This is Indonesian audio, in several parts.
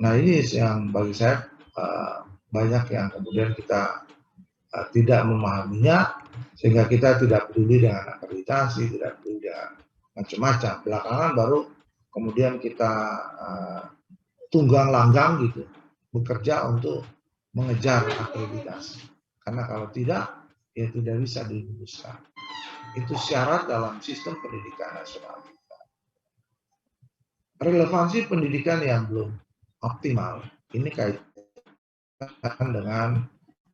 Nah ini yang bagi saya banyak yang kemudian kita tidak memahaminya, sehingga kita tidak peduli dengan akreditasi, tidak peduli dengan macam-macam. Belakangan baru kemudian kita tunggang langgang gitu, bekerja untuk mengejar akreditasi. Karena kalau tidak, ya tidak bisa diluluskan. Itu syarat dalam sistem pendidikan nasional. Relevansi pendidikan yang belum optimal, ini kaitan dengan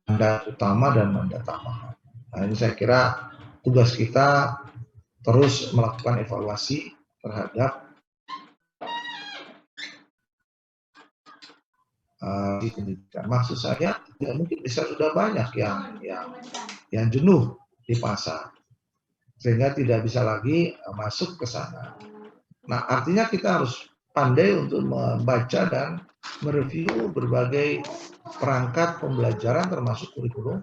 mandat utama dan mandat tambahan. Nah ini saya kira tugas kita terus melakukan evaluasi terhadap pendidikan. Maksud saya tidak mungkin bisa sudah banyak yang jenuh di pasar sehingga tidak bisa lagi masuk ke sana. Nah artinya kita harus pandai untuk membaca dan mereview berbagai perangkat pembelajaran termasuk kurikulum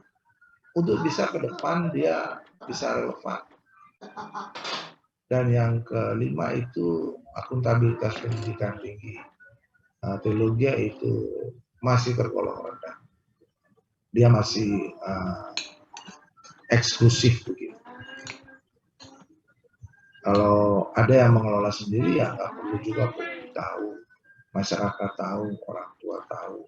untuk bisa ke depan dia bisa relevan. Dan yang kelima itu akuntabilitas pendidikan tinggi. Teologi itu masih tergolong rendah. Dia masih eksklusif begitu. Kalau ada yang mengelola sendiri ya nggak perlu juga publik tahu, masyarakat tahu, orang tua tahu.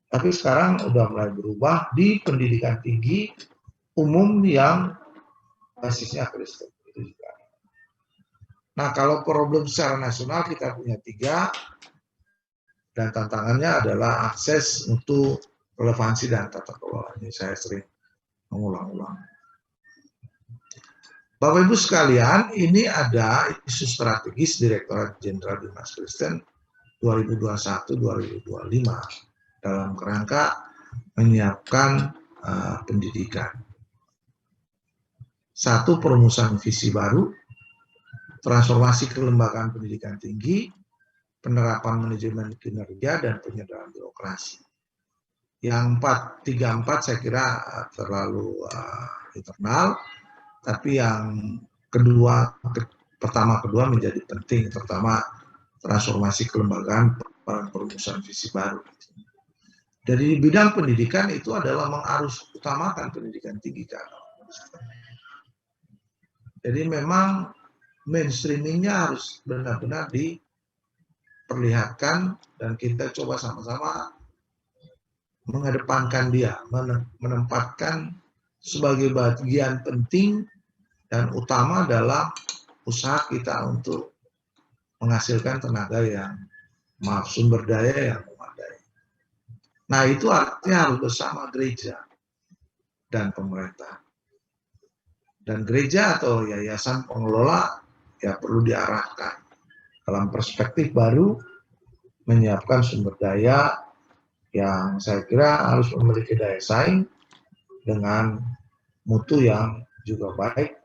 Tapi sekarang udah mulai berubah di pendidikan tinggi umum yang basisnya Kristen. Itu juga. Nah kalau problem secara nasional kita punya 3, dan tantangannya adalah akses untuk relevansi dan tata kelola. Ini saya sering mengulang-ulang. Bapak Ibu sekalian, ini ada isu strategis Direktorat Jenderal Dinas Kristen 2021-2025 dalam kerangka menyiapkan pendidikan. 1, perumusan visi baru, transformasi kelembagaan pendidikan tinggi, penerapan manajemen kinerja, dan penyederhanaan birokrasi. Yang 3-4 saya kira terlalu internal, tapi yang pertama kedua menjadi penting, terutama transformasi kelembagaan perumusan visi baru. Dari bidang pendidikan itu adalah mengarus utamakan pendidikan tinggi kan. Jadi memang mainstreamingnya harus benar-benar diperlihatkan dan kita coba sama-sama mengedepankan dia, menempatkan sebagai bagian penting dan utama dalam usaha kita untuk menghasilkan tenaga yang sumber daya yang memadai. Nah itu artinya harus bersama gereja dan pemerintah. Dan gereja atau yayasan pengelola ya perlu diarahkan dalam perspektif baru menyiapkan sumber daya yang saya kira harus memiliki daya saing dengan mutu yang juga baik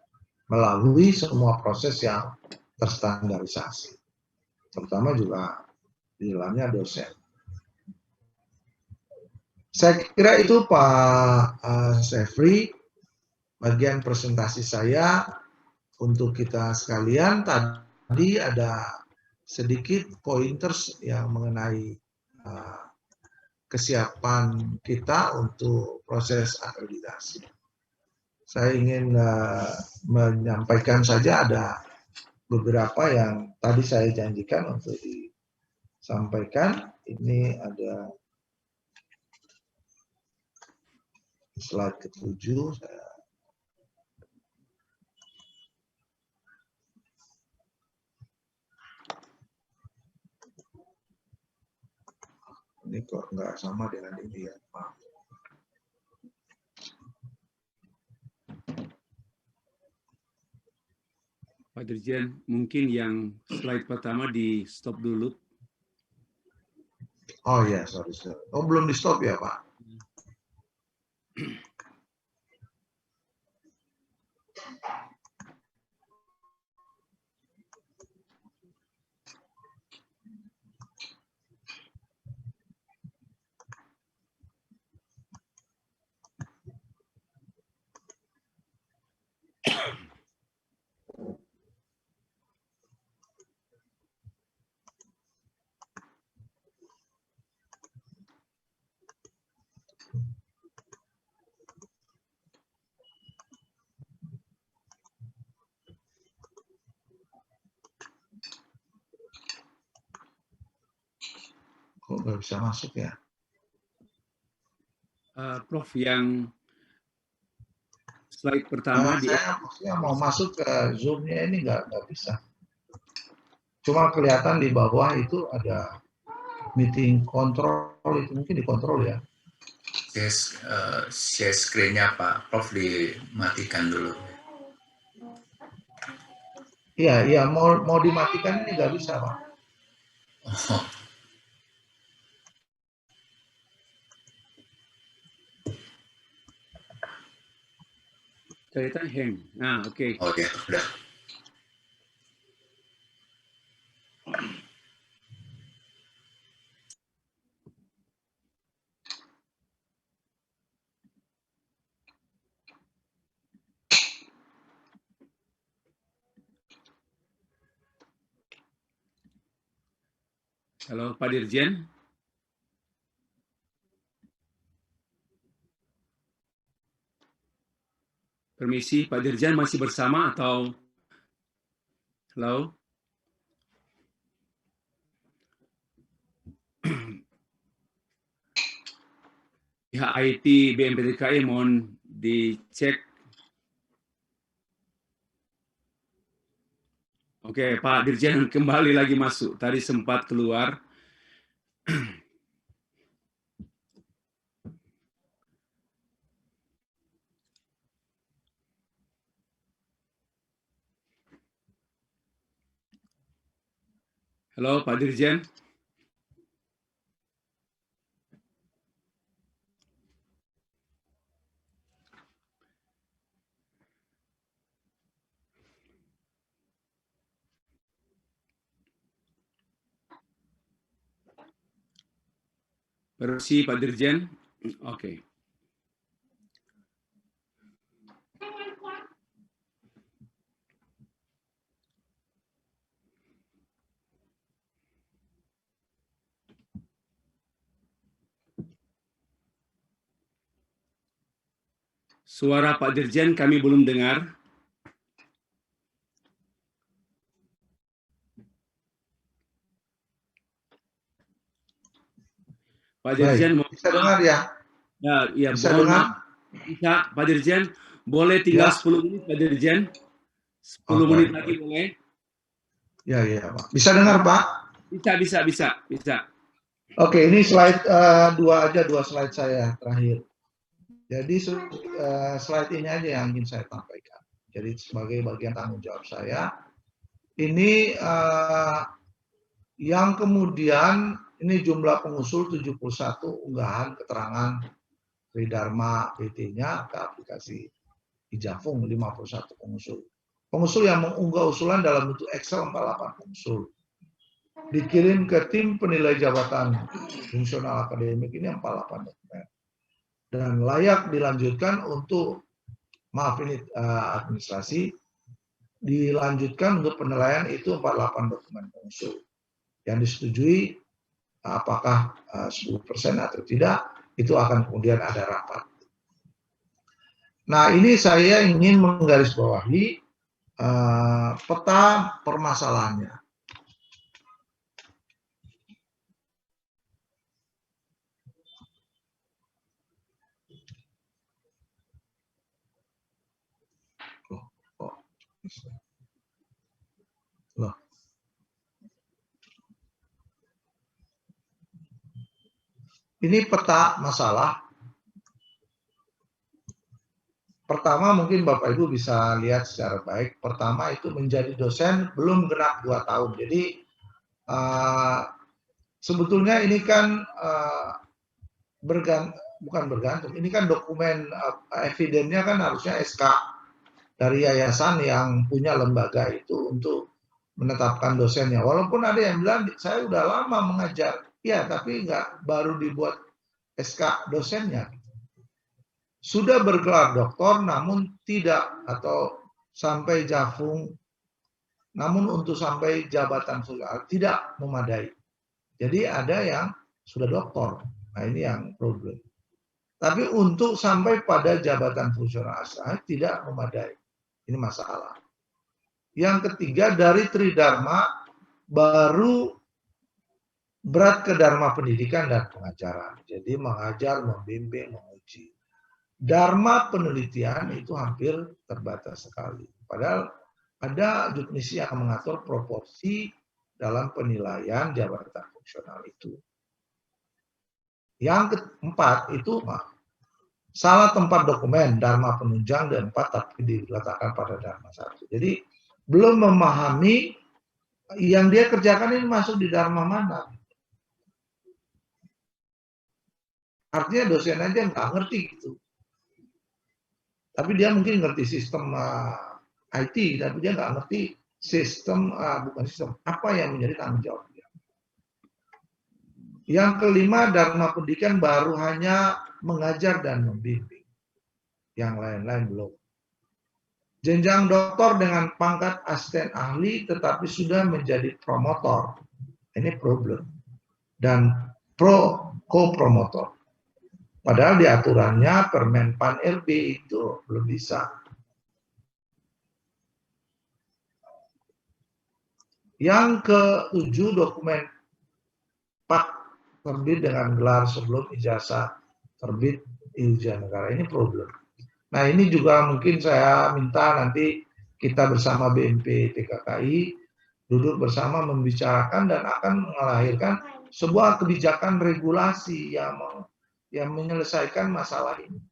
melalui semua proses yang terstandarisasi, terutama juga di dalamnya dosen. Saya kira itu Pak Sefri, bagian presentasi saya untuk kita sekalian. Tadi ada sedikit pointers yang mengenai kesiapan kita untuk proses akreditasi. Saya ingin menyampaikan saja ada beberapa yang tadi saya janjikan untuk disampaikan. Ini ada slide ke-7. Ini kok nggak sama dengan ini ya, Pak. Pak Dirjen, mungkin yang slide pertama di stop dulu. Oh ya, sorry. Oh belum di stop ya Pak? Kok nggak bisa masuk ya? Prof, yang slide pertama di Saya maksudnya mau masuk ke Zoom-nya ini nggak bisa. Cuma kelihatan di bawah itu ada meeting kontrol, itu mungkin dikontrol ya. Share screen-nya Pak Prof dimatikan dulu. Iya, mau dimatikan ini nggak bisa, Pak. Oh, cerita hang. Nah, oke. oh ya, udah. Halo, Pak Dirjen. Permisi, Pak Dirjen masih bersama atau halo? Pihak IT BMPTKI mohon dicek. Oke, Pak Dirjen kembali lagi masuk. Tadi sempat keluar. Halo, Pak Dirjen. Permisi, Pak Dirjen. Oke. Suara Pak Dirjen kami belum dengar. Pak Dirjen, Baik, bisa dengar ya? ya, Bisa mohon dengar? maaf. Bisa, Pak Dirjen, boleh tinggal Ya. 10 menit, Pak Dirjen. 10 Oh, menit baik, lagi baik. boleh? Ya, Pak. Bisa dengar, Pak? Bisa. Oke, ini slide dua slide saya terakhir. Jadi slide ini aja yang ingin saya sampaikan. Jadi sebagai bagian tanggung jawab saya, ini yang kemudian ini jumlah pengusul 71 unggahan keterangan Tridharma PT-nya ke aplikasi Ijafung 51 pengusul. Pengusul yang mengunggah usulan dalam bentuk Excel 48 pengusul. Dikirim ke tim penilai jabatan fungsional akademik ini 48 dokumen. Dan layak dilanjutkan untuk, maaf ini administrasi, dilanjutkan untuk penilaian itu 48 dokumen pengusul. Yang disetujui apakah 10% atau tidak, itu akan kemudian ada rapat. Nah, ini saya ingin menggarisbawahi peta permasalahannya. Loh. Ini peta masalah. Pertama mungkin Bapak Ibu bisa lihat secara baik. Pertama itu menjadi dosen belum genap 2 tahun. Jadi sebetulnya ini kan bukan bergantung. Ini kan dokumen evidennya kan harusnya SK dari yayasan yang punya lembaga itu untuk menetapkan dosennya. Walaupun ada yang bilang saya udah lama mengajar, ya tapi nggak baru dibuat SK dosennya. Sudah bergelar doktor namun tidak, atau sampai Jafung, namun untuk sampai jabatan fungsional tidak memadai. Jadi ada yang sudah doktor, nah ini yang problem. Tapi untuk sampai pada jabatan fungsional tidak memadai, ini masalah. Yang ketiga, dari Tridharma baru berat ke Dharma pendidikan dan pengajaran. Jadi mengajar, membimbing, menguji. Dharma penelitian itu hampir terbatas sekali. Padahal ada definisi yang mengatur proporsi dalam penilaian jabatan fungsional itu. Yang keempat itu salah tempat dokumen Dharma penunjang dan 4 tapi diletakkan pada Dharma 1. Jadi belum memahami yang dia kerjakan ini masuk di Dharma mana. Artinya dosen aja nggak ngerti gitu. Tapi dia mungkin ngerti sistem IT, tapi dia nggak ngerti sistem, bukan sistem, apa yang menjadi tanggung jawab dia. Yang kelima, Dharma pendidikan baru hanya mengajar dan membimbing. Yang lain-lain belum. Jenjang doktor dengan pangkat asisten ahli tetapi sudah menjadi promotor. Ini problem. Dan co-promotor. Padahal di aturannya Permenpan RB itu belum bisa. Yang ke-7, dokumen PAK terbit dengan gelar sebelum ijazah terbit ujian negara. Ini problem. Nah ini juga mungkin saya minta nanti kita bersama BMP TKKI duduk bersama membicarakan dan akan melahirkan sebuah kebijakan regulasi yang menyelesaikan masalah ini.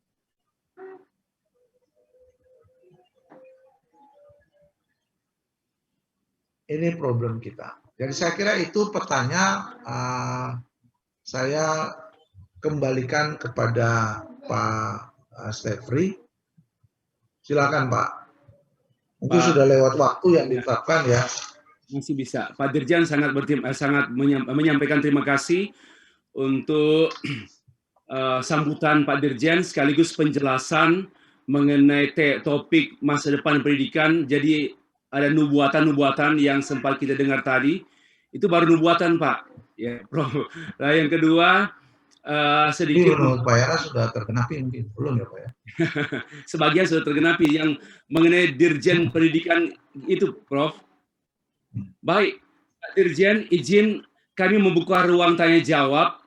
Ini problem kita. Jadi saya kira itu pertanyaan saya kembalikan kepada Pak Stefri. Silakan Pak. Mungkin sudah lewat waktu yang ditetapkan ya. Masih bisa. Pak Dirjen sangat menyampaikan terima kasih untuk sambutan Pak Dirjen sekaligus penjelasan mengenai topik masa depan pendidikan. Jadi ada nubuatan-nubuatan yang sempat kita dengar tadi. Itu baru nubuatan Pak. Ya, Prof. Nah, yang kedua sedikit. Pak Yara sudah tergenapi mungkin belum ya Pak ya? Sebagian sudah tergenapi yang mengenai Dirjen Pendidikan itu Prof. Baik, Pak Dirjen, izin kami membuka ruang tanya jawab.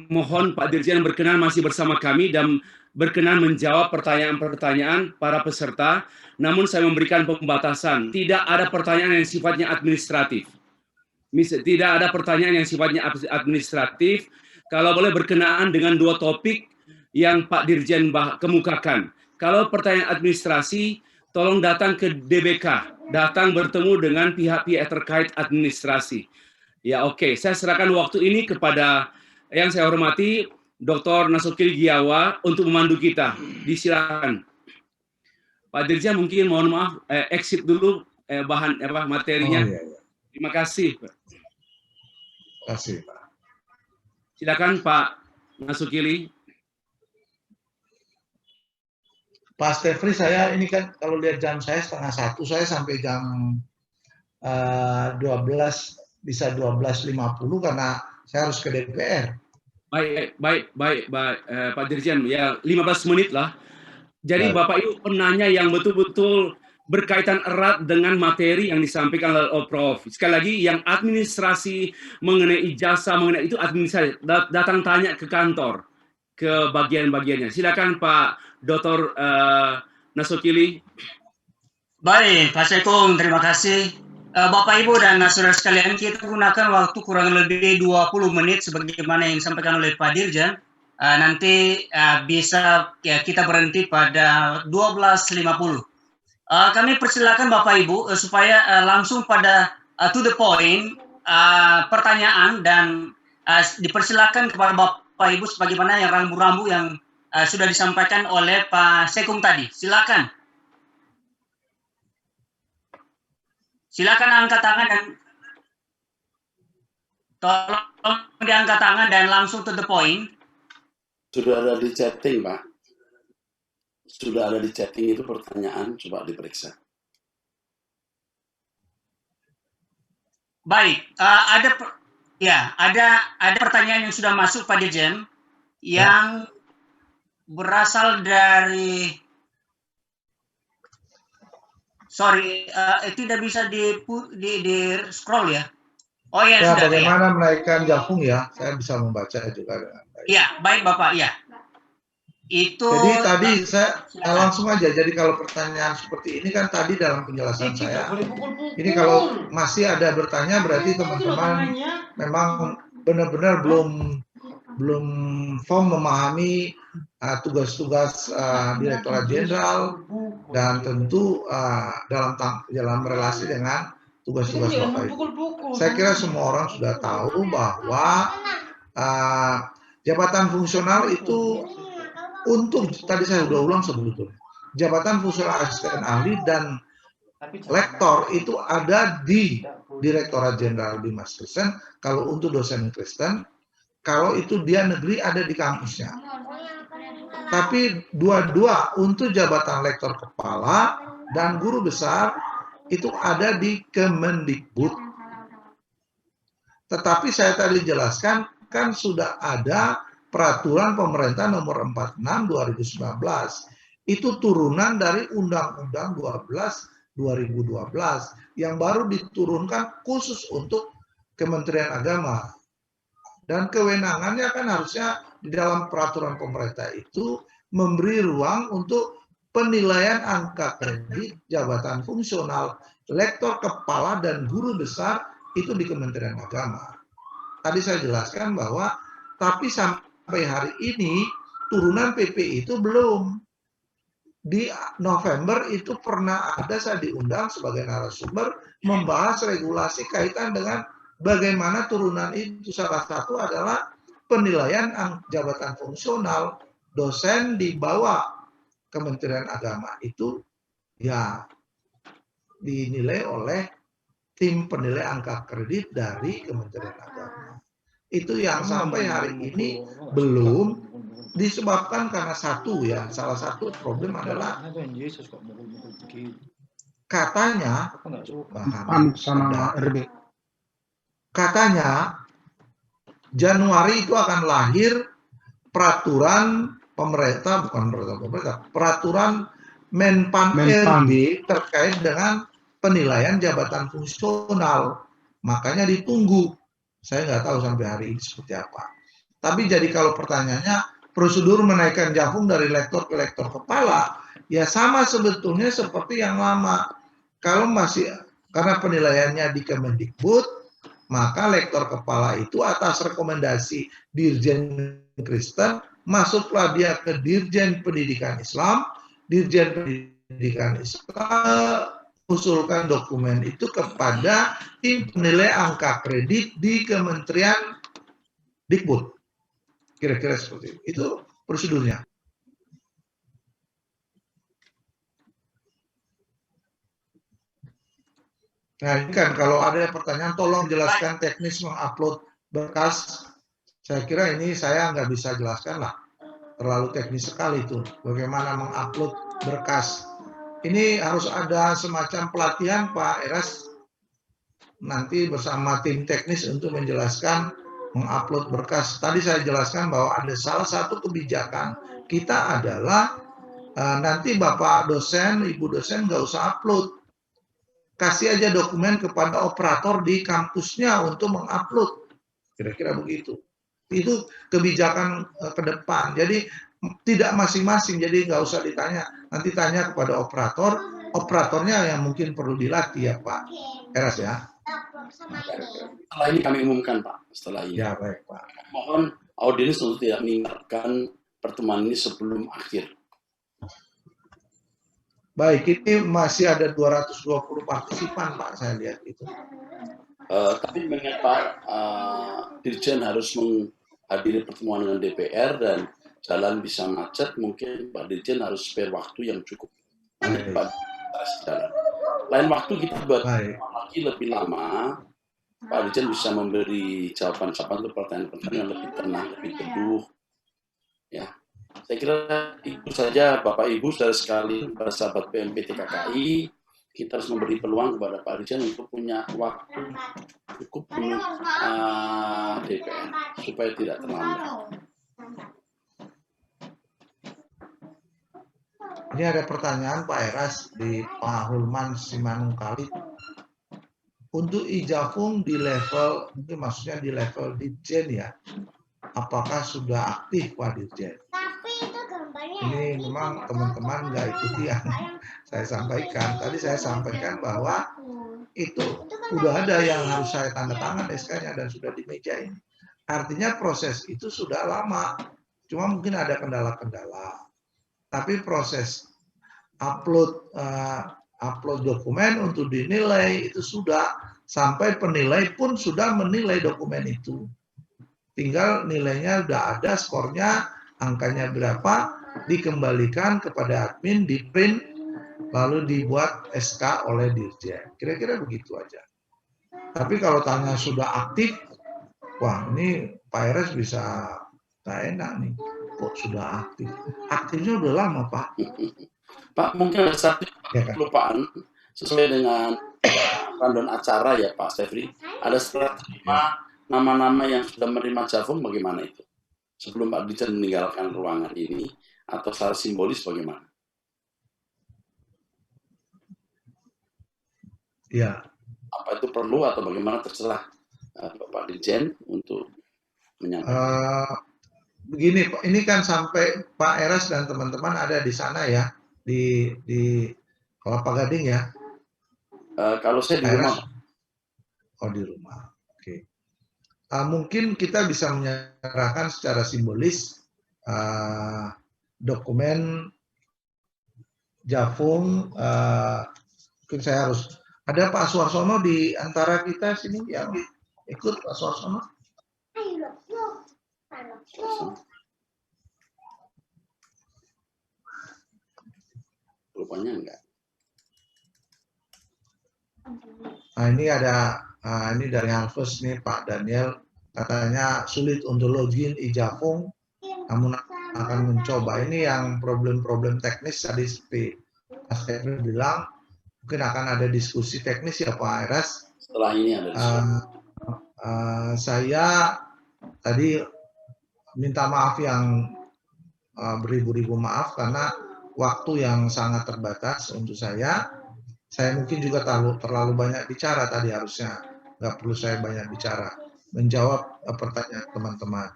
Mohon Pak Dirjen berkenan masih bersama kami dan berkenan menjawab pertanyaan-pertanyaan para peserta. Namun saya memberikan pembatasan. Tidak ada pertanyaan yang sifatnya administratif. Tidak ada pertanyaan yang sifatnya administratif. Kalau boleh berkenaan dengan 2 topik yang Pak Dirjen kemukakan. Kalau pertanyaan administrasi, tolong datang ke DBK. Datang bertemu dengan pihak-pihak terkait administrasi. Ya oke, saya serahkan waktu ini kepada yang saya hormati Dr. Nasukil Giyawa untuk memandu kita. Disilakan. Pak Dirjen mungkin mohon maaf exit dulu bahan materinya. Oh, iya. Terima kasih. Terima kasih Pak. Silakan Pak Nasukili. Pak Stefri, saya ini kan kalau lihat jam saya 12:30, saya sampai jam 12 bisa 12.50 karena saya harus ke DPR. Baik, Pak Dirjen, ya 15 menit lah. Jadi Bapak Ibu penanya yang betul-betul berkaitan erat dengan materi yang disampaikan oleh Prof. Sekali lagi, yang administrasi mengenai ijazah, mengenai itu administrasi, datang tanya ke kantor, ke bagian-bagiannya. Silakan Pak Dr. Nasukili. Baik, Pak Sekung, terima kasih. Bapak, Ibu, dan saudara sekalian, kita gunakan waktu kurang lebih 20 menit sebagaimana yang disampaikan oleh Pak Dirjen. Nanti bisa ya, kita berhenti pada 12.50. Kami persilakan Bapak Ibu supaya langsung pada to the point pertanyaan dan dipersilakan kepada Bapak Ibu sebagaimana yang rambu-rambu yang sudah disampaikan oleh Pak Sekung tadi. Silakan. Silakan angkat tangan dan tolong diangkat tangan dan langsung to the point. Sudah ada di chatting, Pak. Sudah ada di chatting itu pertanyaan, coba diperiksa. Baik, ada pertanyaan yang sudah masuk Pak Dirjen yang berasal dari tidak bisa di scroll ya. Oh ya, Ya, sudah. bagaimana menaikkan Jafung ya? Saya bisa membaca juga dengan baik. Ya, baik Bapak, ya. Itu Jadi tadi saya silakan. langsung aja. Jadi kalau pertanyaan seperti ini kan tadi dalam penjelasan saya. Ini kalau masih ada bertanya berarti teman-teman memang benar-benar belum firm memahami tugas-tugas Direktorat Jenderal dan tentu dalam relasi dengan tugas-tugas Bapak Ibu. Saya kira semua orang sudah tahu bahwa jabatan fungsional itu untuk, tadi saya sudah ulang sebetulnya, jabatan fungsional asisten ahli dan lektor itu ada di Direktorat Jenderal Dimas Kristen. Kalau untuk dosen Kristen, kalau itu dia negeri ada di kampusnya. Tapi dua-dua untuk jabatan lektor kepala dan guru besar itu ada di Kemendikbud. Tetapi saya tadi jelaskan kan sudah ada peraturan pemerintah nomor 46 2019. Itu turunan dari Undang-Undang 12 2012 yang baru diturunkan khusus untuk Kementerian Agama. Dan kewenangannya kan harusnya di dalam peraturan pemerintah itu memberi ruang untuk penilaian angka kredit jabatan fungsional, lektor kepala dan guru besar itu di Kementerian Agama. Tadi saya jelaskan bahwa tapi sampai hari ini turunan PP itu belum. Di November itu pernah ada saya diundang sebagai narasumber membahas regulasi kaitan dengan bagaimana turunan itu. Salah satu adalah penilaian jabatan fungsional dosen di bawah Kementerian Agama itu ya dinilai oleh tim penilai angka kredit dari Kementerian Agama. Itu yang sampai hari ini belum disebabkan karena salah satu problem adalah katanya Januari itu akan lahir peraturan pemerintah, peraturan Menpan RB terkait dengan penilaian jabatan fungsional. Makanya ditunggu. Saya nggak tahu sampai hari ini seperti apa. Tapi jadi kalau pertanyaannya prosedur menaikkan Jafung dari lektor ke lektor kepala, ya sama sebetulnya seperti yang lama. Kalau masih karena penilaiannya di Kemendikbud, maka lektor kepala itu atas rekomendasi Dirjen Kristen masuklah dia ke Dirjen Pendidikan Islam. Dirjen Pendidikan Islam usulkan dokumen itu kepada tim penilai angka kredit di Kementerian Dikbud. Kira-kira seperti itu. Itu prosedurnya. Nah, ini kan kalau ada pertanyaan, tolong jelaskan teknis mengupload berkas. Saya kira ini saya nggak bisa jelaskan lah. Terlalu teknis sekali itu. Bagaimana mengupload berkas. Ini harus ada semacam pelatihan Pak Eras nanti bersama tim teknis untuk menjelaskan mengupload berkas. Tadi saya jelaskan bahwa ada salah satu kebijakan kita adalah nanti Bapak dosen, Ibu dosen nggak usah upload. Kasih aja dokumen kepada operator di kampusnya untuk mengupload. Kira-kira begitu. Itu kebijakan ke depan. Jadi tidak masing-masing, jadi nggak usah ditanya. Nanti tanya kepada operator, operatornya yang mungkin perlu dilatih ya Pak Eras ya. Setelah ini kami umumkan Pak. Setelah ini. Ya baik Pak. Mohon audiens untuk tidak meninggalkan pertemuan ini sebelum akhir. Baik, ini masih ada 220 partisipan Pak, saya lihat itu. Tapi mengingat Pak Dirjen harus menghadiri pertemuan dengan DPR dan jalan bisa macet, mungkin Pak Dirjen harus spare waktu yang cukup. Pak jalan. Lain waktu kita buat lagi lebih lama, Pak Dirjen bisa memberi jawaban-jawaban untuk pertanyaan-pertanyaan yang lebih tenang, lebih teduh. Ya, saya kira itu saja Bapak Ibu saudara sekalian, para sahabat PMPT KKI, kita harus memberi peluang kepada Pak Dirjen untuk punya waktu cukup untuk DPR supaya tidak terlambat. Ini ada pertanyaan Pak Eras di Pak Hulman Simanungkalit. Untuk Ijafung di level, mungkin maksudnya di level Dirjen ya, apakah sudah aktif Pak Dirjen? Ini memang teman-teman nggak ikuti yang saya sampaikan. Tadi saya sampaikan bahwa itu udah ada yang harus saya tanda tangan SK-nya dan sudah di meja ini. Artinya proses itu sudah lama, cuma mungkin ada kendala-kendala. Tapi proses upload dokumen untuk dinilai itu sudah, sampai penilai pun sudah menilai dokumen itu. Tinggal nilainya udah ada, skornya, angkanya berapa, dikembalikan kepada admin, di print, lalu dibuat SK oleh Dirjen. Kira-kira begitu aja. Tapi kalau tanya sudah aktif, wah ini Pak Eres bisa tak enak nih, kok sudah aktif. Aktifnya udah lama Pak. Pak, mungkin ada satu Ya kan? kelupaan sesuai dengan rundown acara ya Pak Stefri. Ada 105 nama-nama yang sudah menerima Javung, bagaimana itu? Sebelum Pak Dirjen meninggalkan ruangan ini, atau secara simbolis bagaimana? Ya. Apa itu perlu atau bagaimana, terserah Pak Dirjen untuk menyampaikan. Begini Pak, ini kan sampai Pak Eres dan teman-teman ada di sana ya, di Kelapa Gading ya. Kalau saya di rumah. Oh di rumah, oke. Mungkin kita bisa menyerahkan secara simbolis dokumen Javung. Mungkin saya harus, ada Pak Suarsono di antara kita sini yang ikut, Pak Suarsono. Rupanya enggak. Nah ini ada, ini dari Halves nih Pak Daniel, katanya sulit untuk login Ijafung, namun akan mencoba. Ini yang problem-problem teknis tadi seperti Mas Stefri bilang, mungkin akan ada diskusi teknis ya Pak Eres. Setelah ini ada diskusi. Saya tadi minta maaf yang beribu-ribu maaf karena waktu yang sangat terbatas untuk saya. Saya mungkin juga terlalu banyak bicara tadi, harusnya nggak perlu saya banyak bicara, menjawab pertanyaan teman-teman.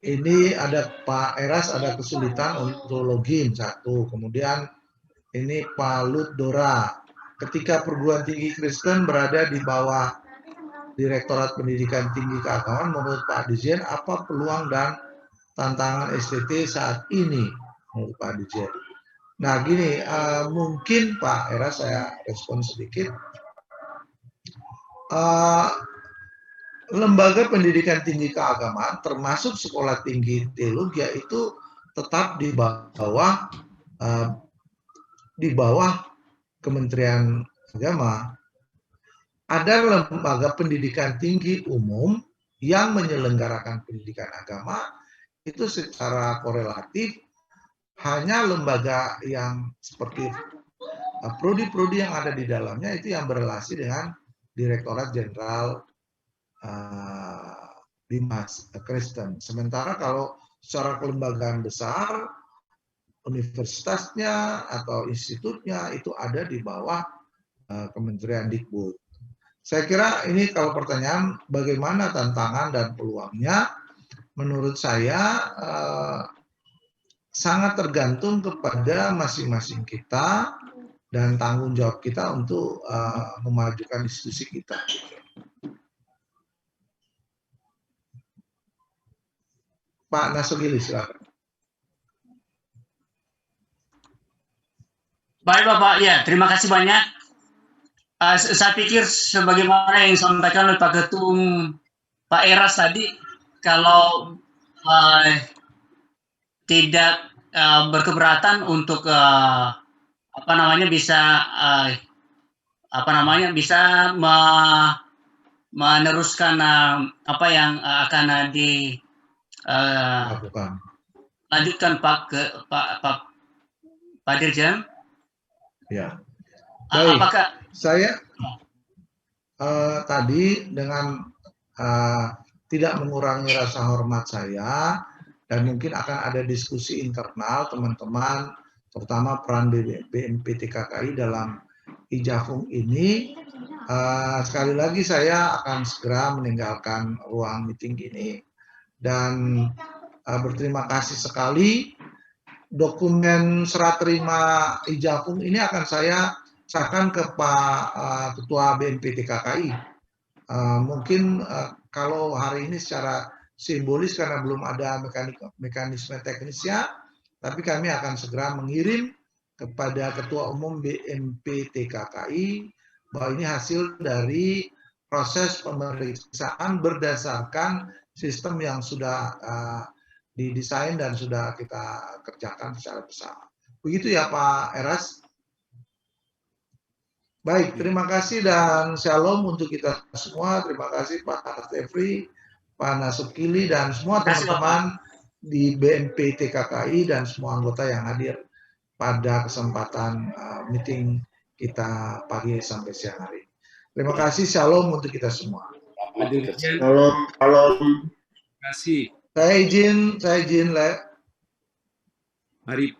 Ini ada Pak Eras ada kesulitan untuk login, satu. Kemudian ini Pak Lut Dora, ketika perguruan tinggi Kristen berada di bawah Direktorat Pendidikan Tinggi Keagamaan, menurut Pak Dirjen apa peluang dan tantangan STT saat ini menurut Pak Dirjen? Nah gini, mungkin Pak Eras saya respon sedikit. Lembaga pendidikan tinggi keagamaan termasuk sekolah tinggi teologi itu tetap di bawah Kementerian Agama. Ada lembaga pendidikan tinggi umum yang menyelenggarakan pendidikan agama, itu secara korelatif hanya lembaga yang seperti prodi-prodi yang ada di dalamnya itu yang berrelasi dengan Direktorat Jenderal Bimas Kristen. Sementara kalau secara kelembagaan besar, universitasnya atau institutnya itu ada di bawah Kementerian Dikbud. Saya kira ini kalau pertanyaan bagaimana tantangan dan peluangnya, menurut saya sangat tergantung kepada masing-masing kita dan tanggung jawab kita untuk memajukan institusi kita. Pak Nasogili, silakan. Baik Bapak, ya terima kasih banyak. Saya pikir sebagaimana yang disampaikan oleh Pak Ketum Pak Eras tadi, kalau tidak berkeberatan untuk bisa meneruskan apa yang akan lanjutkan Pak Dirjen. Ya. Baik. Apakah saya tadi dengan tidak mengurangi rasa hormat saya, dan mungkin akan ada diskusi internal teman-teman terutama peran BMPT KKI dalam Ijafung ini. Sekali lagi saya akan segera meninggalkan ruang meeting ini dan berterima kasih sekali. Dokumen serah terima Ijafung ini akan saya serahkan ke Pak Ketua BMPT KKI. Mungkin kalau hari ini secara simbolis karena belum ada mekanisme teknisnya, tapi kami akan segera mengirim kepada Ketua Umum BMPT KKI bahwa ini hasil dari proses pemeriksaan berdasarkan sistem yang sudah didesain dan sudah kita kerjakan secara bersama. Begitu ya Pak Eras? Baik, terima kasih dan shalom untuk kita semua. Terima kasih Pak Tefri, Pak Nasukili, dan semua teman-teman di BMPT KKI dan semua anggota yang hadir pada kesempatan meeting kita pagi sampai siang hari. Terima kasih, shalom untuk kita semua. Shalom, shalom. Terima kasih. Saya izin, Le. Mari.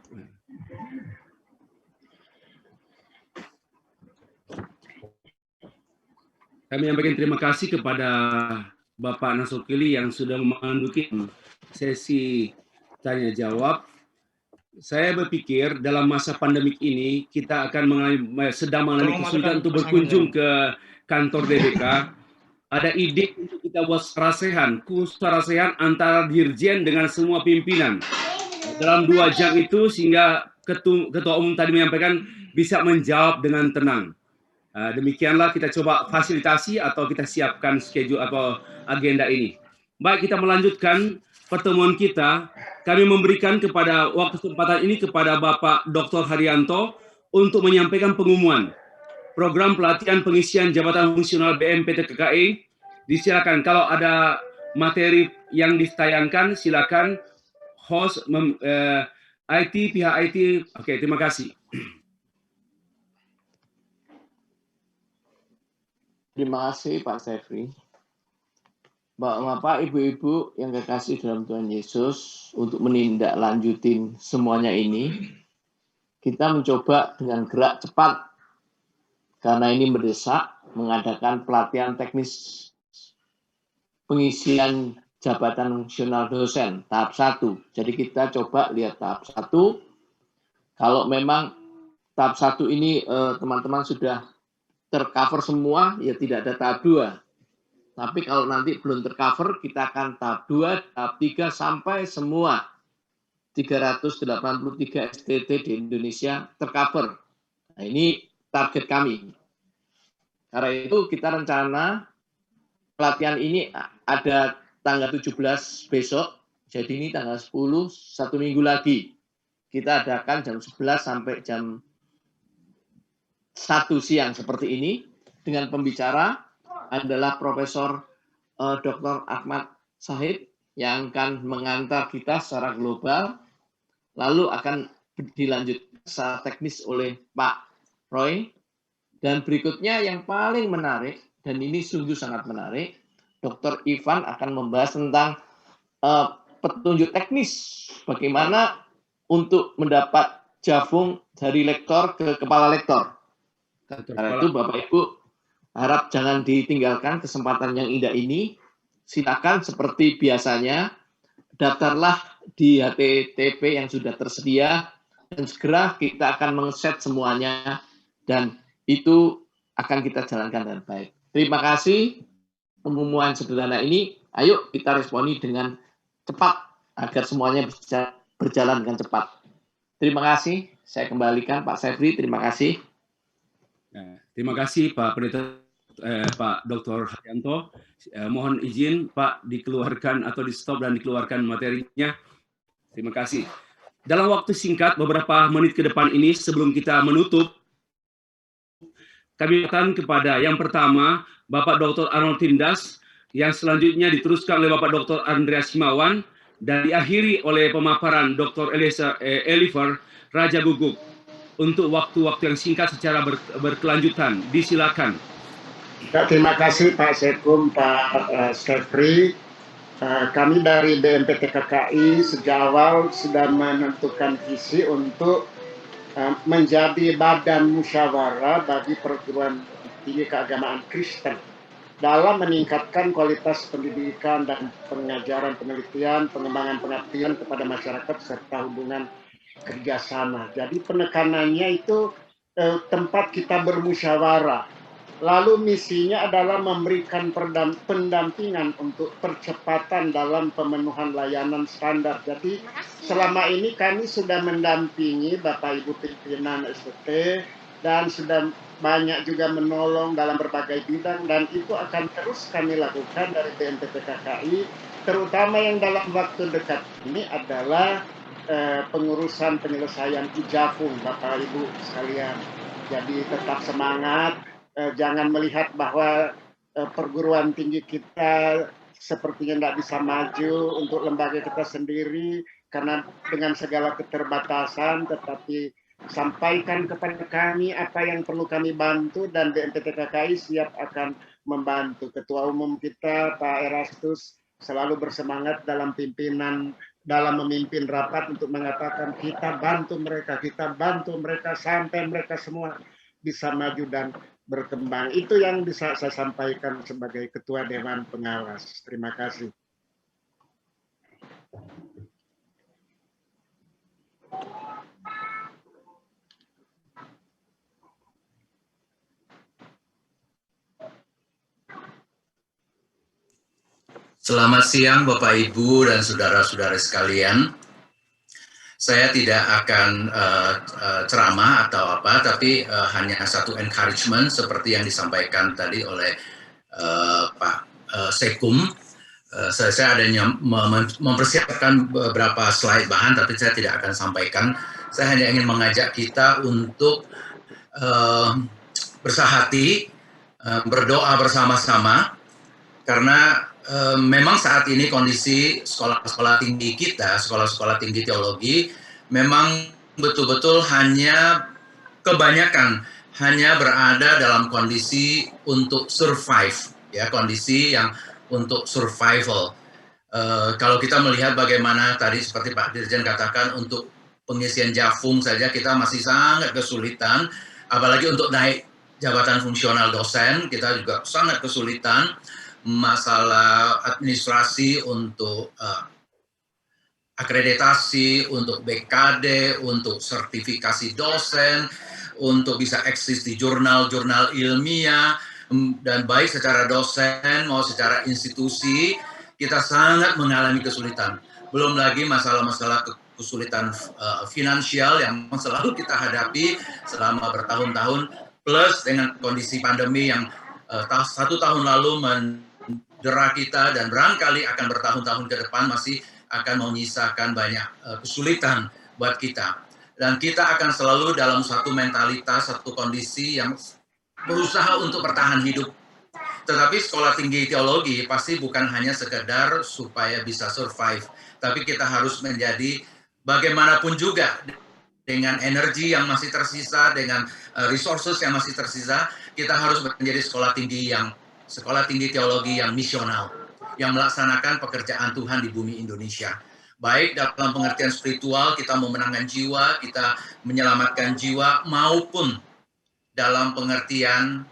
Kami menyampaikan terima kasih kepada Bapak Nasukili yang sudah memanduki sesi tanya jawab. Saya berpikir dalam masa pandemik ini kita akan sedang mengalami kesulitan untuk berkunjung ke kantor DBK. Ada ide untuk kita buat sarasehan, khusus sarasehan antara dirjen dengan semua pimpinan. Dalam 2 jam itu sehingga Ketua Umum tadi menyampaikan bisa menjawab dengan tenang. Demikianlah kita coba fasilitasi atau kita siapkan schedule atau agenda ini. Baik, kita melanjutkan pertemuan kita. Kami memberikan kepada waktu kesempatan ini kepada Bapak Dr. Haryanto untuk menyampaikan pengumuman program pelatihan pengisian jabatan fungsional BMPT KKI. Disilakan kalau ada materi yang ditayangkan, silakan host IT, pihak IT. Oke, terima kasih. Terima kasih Pak Tefri. Bapak, Ibu-ibu yang kekasih dalam Tuhan Yesus, untuk menindaklanjutin semuanya ini, kita mencoba dengan gerak cepat karena ini mendesak mengadakan pelatihan teknis pengisian jabatan fungsional dosen tahap 1. Jadi kita coba lihat tahap 1. Kalau memang tahap 1 ini teman-teman sudah tercover semua, ya tidak ada tahap 2. Tapi kalau nanti belum tercover, kita akan tahap 2, tahap 3 sampai semua 383 STT di Indonesia tercover. Nah, ini target kami. Karena itu kita rencana pelatihan ini ada tanggal 17 besok, jadi ini tanggal 10, 1 minggu lagi. Kita adakan jam 11 sampai jam 1 siang seperti ini, dengan pembicara adalah Profesor Dr. Ahmad Sahid yang akan mengantar kita secara global, lalu akan dilanjutkan secara teknis oleh Pak Roy, dan berikutnya yang paling menarik, dan ini sungguh sangat menarik, Dr. Ivan akan membahas tentang petunjuk teknis bagaimana untuk mendapat jafung dari lektor ke kepala lektor. Karena itu Bapak Ibu harap jangan ditinggalkan kesempatan yang indah ini. Silakan seperti biasanya daftarlah di HTTP yang sudah tersedia dan segera kita akan meng-set semuanya dan itu akan kita jalankan dengan baik. Terima kasih pengumuman sederhana ini. Ayo kita responi dengan cepat agar semuanya bisa berjalan dengan cepat. Terima kasih. Saya kembalikan Pak Sefri. Terima kasih. Terima kasih Pak Pendeta Pak Dr. Haryanto. Mohon izin Pak dikeluarkan atau di stop dan dikeluarkan materinya. Terima kasih. Dalam waktu singkat beberapa menit ke depan ini sebelum kita menutup, kami akan kepada yang pertama Bapak Dr. Arnold Tindas, yang selanjutnya diteruskan oleh Bapak Dr. Andreas Himawan dan diakhiri oleh pemaparan Dr. Eliver Raja Guguk. Untuk waktu-waktu yang singkat secara berkelanjutan, disilakan. Ya, terima kasih Pak Sekum, Pak Sefri. Kami dari BMPT KKI sejak awal sudah menentukan visi untuk menjadi badan musyawarah bagi perguruan tinggi keagamaan Kristen dalam meningkatkan kualitas pendidikan dan pengajaran, penelitian, pengembangan pengabdian kepada masyarakat serta hubungan kerjasama. Jadi penekanannya itu tempat kita bermusyawarah. Lalu misinya adalah memberikan pendampingan untuk percepatan dalam pemenuhan layanan standar. Jadi selama ini kami sudah mendampingi Bapak Ibu pimpinan STT dan sudah banyak juga menolong dalam berbagai bidang, dan itu akan terus kami lakukan dari BMPT KKI, terutama yang dalam waktu dekat ini adalah pengurusan penyelesaian Ijafung, Bapak Ibu sekalian. Jadi tetap semangat, jangan melihat bahwa perguruan tinggi kita sepertinya tidak bisa maju untuk lembaga kita sendiri karena dengan segala keterbatasan, tetapi sampaikan kepada kami apa yang perlu kami bantu, dan BMPT KKI siap akan membantu. Ketua Umum kita Pak Erastus selalu bersemangat dalam memimpin rapat untuk mengatakan kita bantu mereka sampai mereka semua bisa maju dan berkembang. Itu yang bisa saya sampaikan sebagai Ketua Dewan Pengawas. Terima kasih. Selamat siang Bapak Ibu dan saudara-saudara sekalian. Saya tidak akan ceramah atau apa, tapi hanya satu encouragement seperti yang disampaikan tadi oleh Pak Sekum. Saya adanya mempersiapkan beberapa slide bahan, tapi saya tidak akan sampaikan. Saya hanya ingin mengajak kita untuk bersahati, berdoa bersama-sama, karena memang saat ini kondisi sekolah-sekolah tinggi kita, sekolah-sekolah tinggi teologi, memang betul-betul kebanyakan hanya berada dalam kondisi untuk survive, ya, kondisi yang untuk survival. Kalau kita melihat bagaimana tadi seperti Pak Dirjen katakan, untuk pengisian Jafung saja kita masih sangat kesulitan, apalagi untuk naik jabatan fungsional dosen kita juga sangat kesulitan. Masalah administrasi untuk akreditasi, untuk BKD, untuk sertifikasi dosen, untuk bisa eksis di jurnal-jurnal ilmiah, dan baik secara dosen mau secara institusi, kita sangat mengalami kesulitan. Belum lagi masalah-masalah kesulitan finansial yang selalu kita hadapi selama bertahun-tahun, plus dengan kondisi pandemi yang 1 tahun lalu mendera kita dan barangkali akan bertahun-tahun ke depan masih akan menyisakan banyak kesulitan buat kita. Dan kita akan selalu dalam satu mentalitas, satu kondisi yang berusaha untuk bertahan hidup. Tetapi sekolah tinggi teologi pasti bukan hanya sekedar supaya bisa survive, tapi kita harus menjadi bagaimanapun juga dengan energi yang masih tersisa, dengan resources yang masih tersisa, kita harus menjadi sekolah tinggi teologi yang misional, yang melaksanakan pekerjaan Tuhan di bumi Indonesia. Baik dalam pengertian spiritual, kita memenangkan jiwa, kita menyelamatkan jiwa, maupun dalam pengertian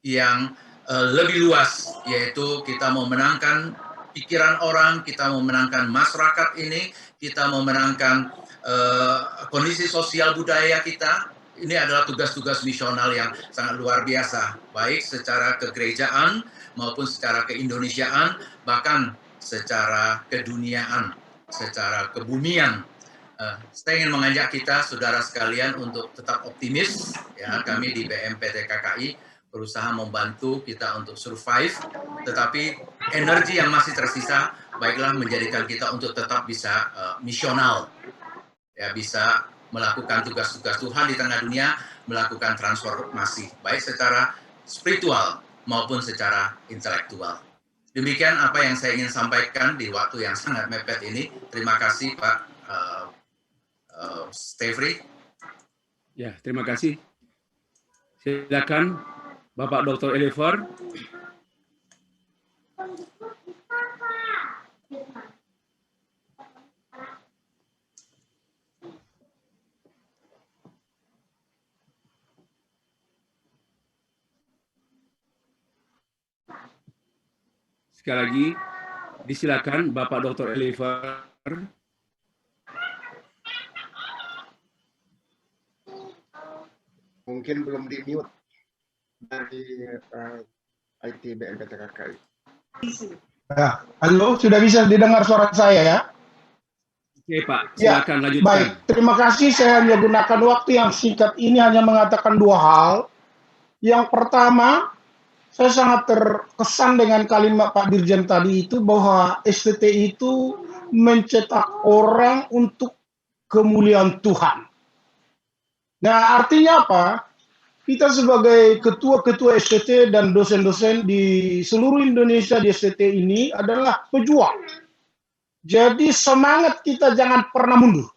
yang lebih luas, yaitu kita memenangkan pikiran orang, kita memenangkan masyarakat ini, kita memenangkan kondisi sosial budaya kita. Ini adalah tugas-tugas misional yang sangat luar biasa, baik secara kegerejaan maupun secara keindonesiaan, bahkan secara keduniaan, secara kebumian. Saya ingin mengajak kita, saudara sekalian, untuk tetap optimis. Ya, kami di BMPT KKI berusaha membantu kita untuk survive, tetapi energi yang masih tersisa, baiklah menjadikan kita untuk tetap bisa misional, ya, bisa melakukan tugas-tugas Tuhan di tengah dunia, melakukan transformasi, baik secara spiritual maupun secara intelektual. Demikian apa yang saya ingin sampaikan di waktu yang sangat mepet ini. Terima kasih Pak Stefri. Ya, terima kasih. Silakan Bapak Dr. Eliver. Sekali lagi, disilakan Bapak Dr. Oliver. Mungkin belum di-mute dari IT BMPT KKI. Ya, halo, sudah bisa didengar suara saya ya? Oke Pak, Ya, silakan lanjutkan. baik. Terima kasih. Saya hanya gunakan waktu yang singkat ini hanya mengatakan dua hal. Yang pertama, saya sangat terkesan dengan kalimat Pak Dirjen tadi itu bahwa STT itu mencetak orang untuk kemuliaan Tuhan. Nah, artinya apa? Kita sebagai ketua-ketua STT dan dosen-dosen di seluruh Indonesia di STT ini adalah pejuang. Jadi semangat kita jangan pernah mundur.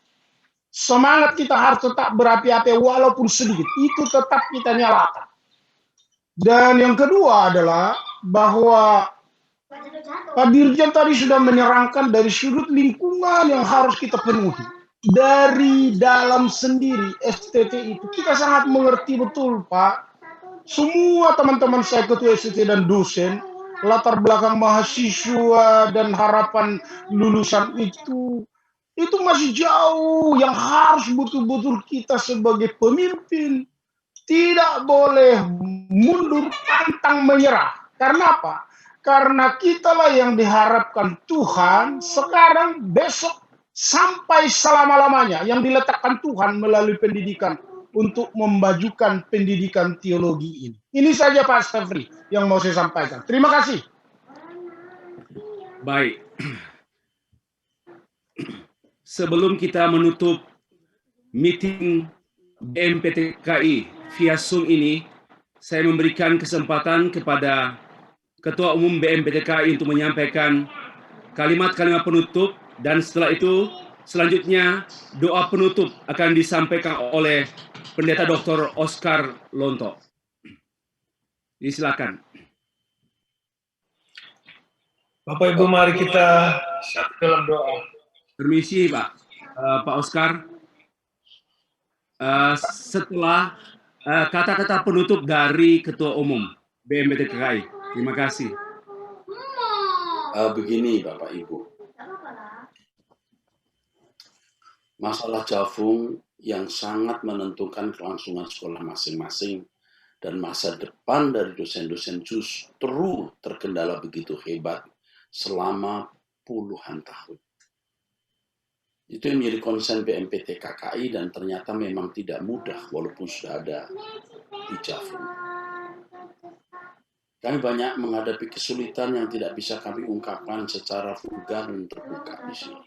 Semangat kita harus tetap berapi-api walaupun sedikit. Itu tetap kita nyalakan. Dan yang kedua adalah bahwa Pak Dirjen tadi sudah menerangkan dari sudut lingkungan yang harus kita penuhi. Dari dalam sendiri STT itu kita sangat mengerti betul Pak. Semua teman-teman saya ketua STT dan dosen, latar belakang mahasiswa dan harapan lulusan itu masih jauh, yang harus betul-betul kita sebagai pemimpin tidak boleh mundur, pantang menyerah. Karena apa? Karena kitalah yang diharapkan Tuhan sekarang, besok, sampai selama-lamanya yang diletakkan Tuhan melalui pendidikan untuk memajukan pendidikan teologi ini. Ini saja Pak Stefri yang mau saya sampaikan. Terima kasih. Baik. Sebelum kita menutup meeting BMPTKI via Zoom ini, saya memberikan kesempatan kepada Ketua Umum BMPTKI untuk menyampaikan kalimat-kalimat penutup, dan setelah itu selanjutnya doa penutup akan disampaikan oleh Pendeta Dr. Oscar Lonto. Silakan. Bapak Ibu, mari kita satu dalam doa. Permisi Pak Oscar. Setelah kata-kata penutup dari Ketua Umum BMPTKI. Terima kasih. Begini Bapak Ibu, masalah Jafung yang sangat menentukan kelangsungan sekolah masing-masing dan masa depan dari dosen-dosen justru terkendala begitu hebat selama puluhan tahun. Itu yang menjadi konsen BMPT KKI dan ternyata memang tidak mudah walaupun sudah ada di Jafung. Kami banyak menghadapi kesulitan yang tidak bisa kami ungkapkan secara vulgar dan terbuka di sini.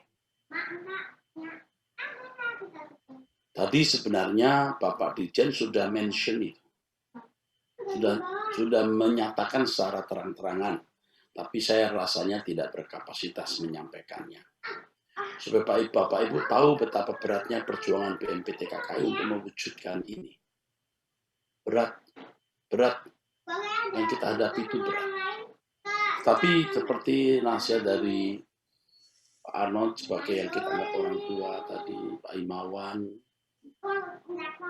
Tadi sebenarnya Bapak Dirjen sudah mention itu. Sudah menyatakan secara terang-terangan, tapi saya rasanya tidak berkapasitas menyampaikannya. Supaya Bapak Ibu tahu betapa beratnya perjuangan BMPT KKI untuk mewujudkan ini. Berat yang kita hadapi itu berat. Tapi seperti nasihat dari Pak Arnold sebagai yang kita anggap orang tua tadi, Pak Imawan,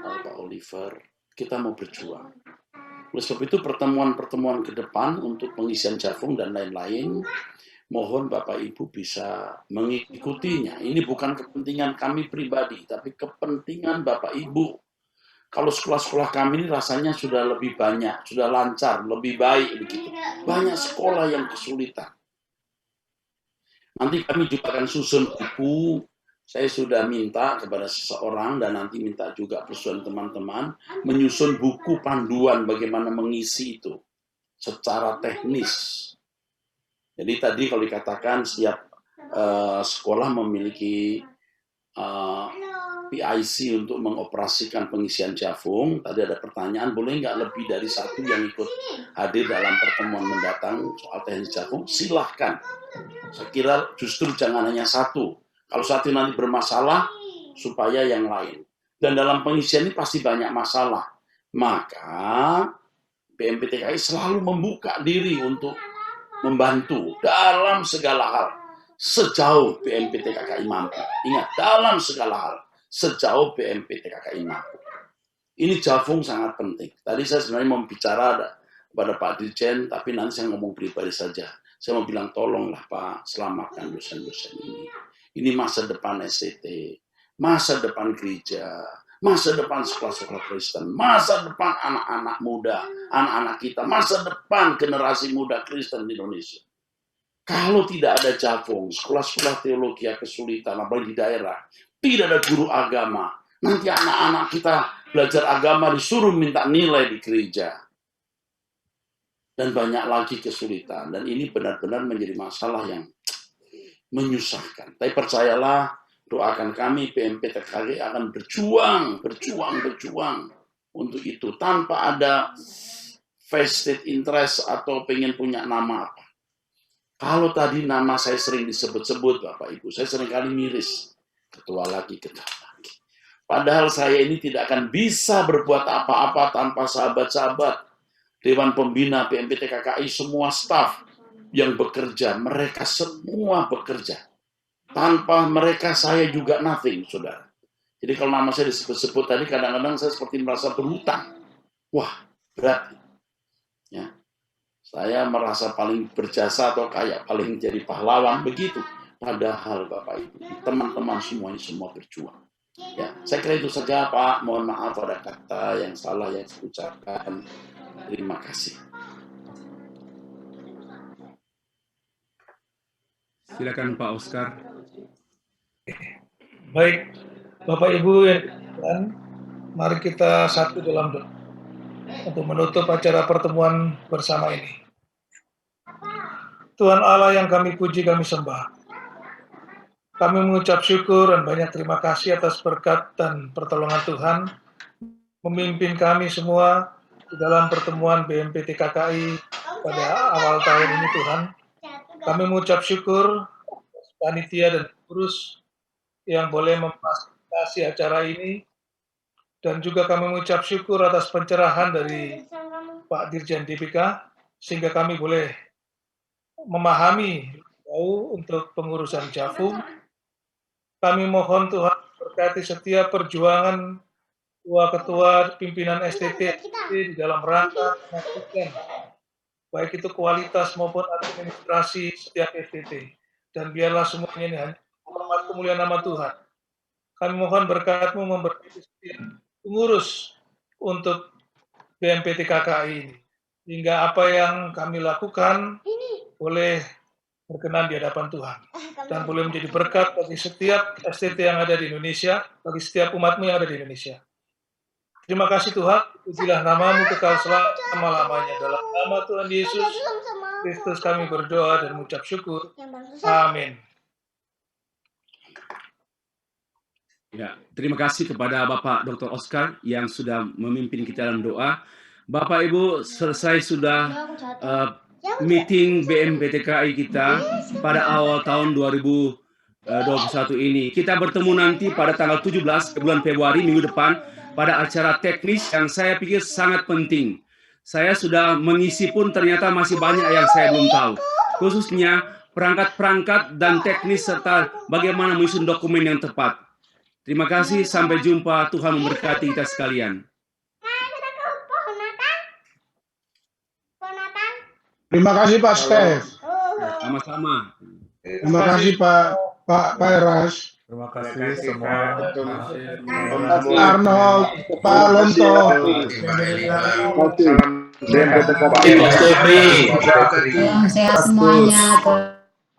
Pak Oliver, kita mau berjuang. Oleh sebab itu pertemuan-pertemuan ke depan untuk pengisian Jafung dan lain-lain, mohon Bapak Ibu bisa mengikutinya. Ini bukan kepentingan kami pribadi, tapi kepentingan Bapak Ibu. Kalau sekolah-sekolah kami ini rasanya sudah lebih banyak, sudah lancar, lebih baik begitu. Banyak sekolah yang kesulitan. Nanti kami juga akan susun buku. Saya sudah minta kepada seseorang dan nanti minta juga persetujuan teman-teman menyusun buku panduan bagaimana mengisi itu secara teknis. Jadi tadi kalau dikatakan setiap sekolah memiliki PIC untuk mengoperasikan pengisian Jafung. Tadi ada pertanyaan, boleh nggak lebih dari satu yang ikut hadir dalam pertemuan mendatang soal teknis Jafung? Silahkan. Saya kira justru jangan hanya satu. Kalau satu nanti bermasalah, supaya yang lain. Dan dalam pengisian ini pasti banyak masalah. Maka BMPTKI selalu membuka diri untuk membantu dalam segala hal. Sejauh BMPTKI mampu. Ingat, dalam segala hal. Sejauh BMPTKI mampu. Ini Jafung sangat penting. Tadi saya sebenarnya mau bicara kepada Pak Dirjen, tapi nanti saya ngomong pribadi saja. Saya mau bilang tolonglah Pak, selamatkan dosen-dosen ini. Ini masa depan STT, masa depan gereja, masa depan sekolah-sekolah Kristen, masa depan anak-anak muda, anak-anak kita, masa depan generasi muda Kristen di Indonesia. Kalau tidak ada Javong, sekolah-sekolah teologi kesulitan, apalagi di daerah, tidak ada guru agama, nanti anak-anak kita belajar agama disuruh minta nilai di gereja. Dan banyak lagi kesulitan. Dan ini benar-benar menjadi masalah yang menyusahkan. Tapi percayalah, doakan kami, BMPTKI akan berjuang untuk itu. Tanpa ada vested interest atau pengen punya nama apa. Kalau tadi nama saya sering disebut-sebut, Bapak Ibu, saya sering kali miris. Ketua lagi. Padahal saya ini tidak akan bisa berbuat apa-apa tanpa sahabat-sahabat Dewan Pembina BMPTKI, semua staf yang bekerja, mereka semua bekerja. Tanpa mereka saya juga nothing, saudara. Jadi kalau nama saya disebut-sebut tadi, kadang-kadang saya seperti merasa berhutang. Wah, berat. Ya. Saya merasa paling berjasa atau kayak paling jadi pahlawan, begitu. Padahal Bapak Ibu, teman-teman semuanya semua berjuang. Ya, saya kira itu saja Pak. Mohon maaf ada kata yang salah yang saya ucapkan. Terima kasih. Silakan Pak Oscar. Baik, Bapak Ibu yang dikasihi, mari kita satu dalam doa untuk menutup acara pertemuan bersama ini. Tuhan Allah yang kami puji, kami sembah. Kami mengucap syukur dan banyak terima kasih atas berkat dan pertolongan Tuhan memimpin kami semua di dalam pertemuan BMPTKI pada awal tahun ini, Tuhan. Kami mengucap syukur panitia dan pengurus yang boleh memfasilitasi acara ini, dan juga kami mengucap syukur atas pencerahan dari Pak Dirjen DPK sehingga kami boleh memahami untuk pengurusan Javung. Kami mohon Tuhan berkati setiap perjuangan ketua pimpinan STT di dalam rangka memastikan baik itu kualitas maupun administrasi setiap STT, dan biarlah semuanya ini hanya hormat kemuliaan nama Tuhan. Kami mohon berkat-Mu memberkati setiap pengurus untuk BMPTKI ini, hingga apa yang kami lakukan boleh berkenan di hadapan Tuhan dan boleh menjadi berkat bagi setiap STT yang ada di Indonesia, bagi setiap umat-Mu yang ada di Indonesia. Terima kasih Tuhan, pujilah nama-Mu kekal selama-lamanya. Dalam nama Tuhan Yesus Kristus kami berdoa dan mengucap syukur. Amin. Ya, terima kasih kepada Bapak Dr. Oscar yang sudah memimpin kita dalam doa. Bapak Ibu, selesai sudah meeting BMPTKI kita pada awal tahun 2021 ini. Kita bertemu nanti pada tanggal 17 bulan Februari minggu depan pada acara teknis yang saya pikir sangat penting. Saya sudah mengisi pun ternyata masih banyak yang saya belum tahu. Khususnya perangkat-perangkat dan teknis serta bagaimana menyusun dokumen yang tepat. Terima kasih, sampai jumpa. Tuhan memberkati kita sekalian. Terima kasih Pak Stef. Sama-sama. Terima kasih Pak Eras. Terima kasih semua. Pak Arnold, Pak Lonto. Salam sehat semuanya.